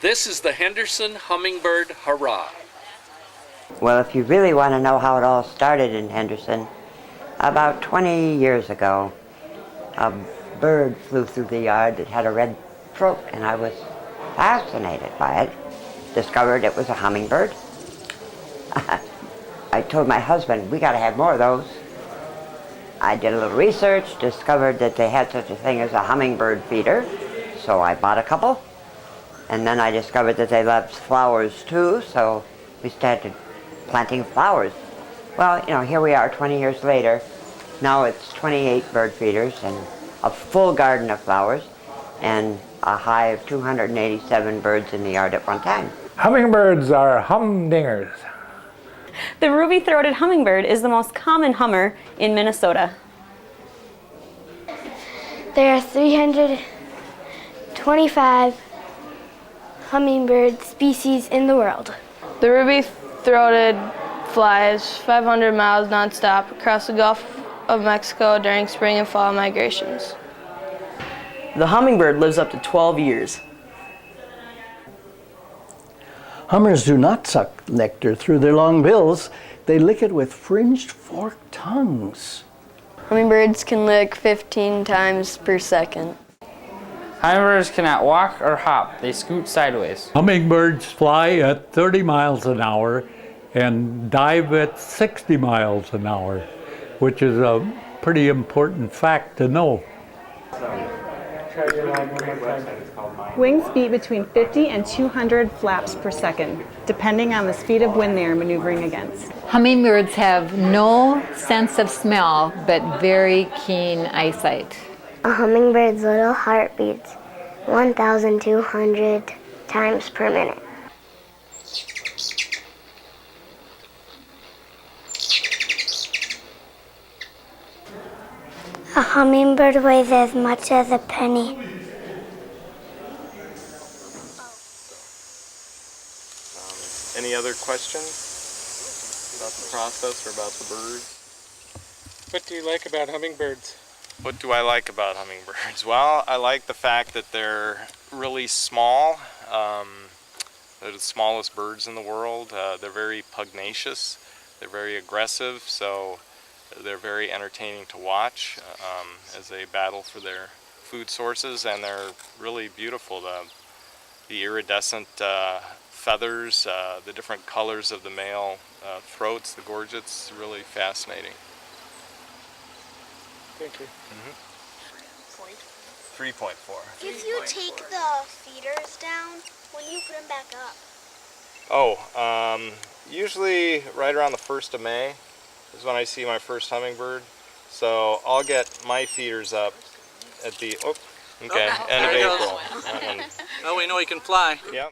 This is the Henderson Hummingbird Hurrah. Well, if you really want to know how it all started in Henderson, about 20 years ago, a bird flew through the yard that had a red throat, and I was fascinated by it. Discovered it was a hummingbird. I told my husband, we got to have more of those. I did a little research, discovered that they had such a thing as a hummingbird feeder, so I bought a couple. And then I discovered that they loved flowers too, so we started planting flowers. Well, here we are 20 years later. Now it's 28 bird feeders and a full garden of flowers and a high of 287 birds in the yard at one time. Hummingbirds are humdingers. The ruby-throated hummingbird is the most common hummer in Minnesota. There are 325 hummingbird species in the world. The ruby-throated flies 500 miles nonstop across the Gulf of Mexico during spring and fall migrations. The hummingbird lives up to 12 years. Hummers do not suck nectar through their long bills. They lick it with fringed forked tongues. Hummingbirds can lick 15 times per second. Hummingbirds cannot walk or hop. They scoot sideways. Hummingbirds fly at 30 miles an hour and dive at 60 miles an hour, which is a pretty important fact to know. Wings beat between 50 and 200 flaps per second, depending on the speed of wind they are maneuvering against. Hummingbirds have no sense of smell, but very keen eyesight. A hummingbird's little heart beats 1,200 times per minute. A hummingbird weighs as much as a penny. Any other questions about the process or about the birds? What do you like about hummingbirds? What do I like about hummingbirds? Well, I like the fact that they're really small. They're the smallest birds in the world. They're very pugnacious. They're very aggressive, so they're very entertaining to watch as they battle for their food sources, and they're really beautiful. The iridescent feathers, the different colors of the male throats, the gorgets, really fascinating. Thank you. 3.4. If you take the feeders down, when you put them back up? Usually right around the 1st of May is when I see my first hummingbird. So I'll get my feeders up at the end of April. Oh, we know he can fly. Yep.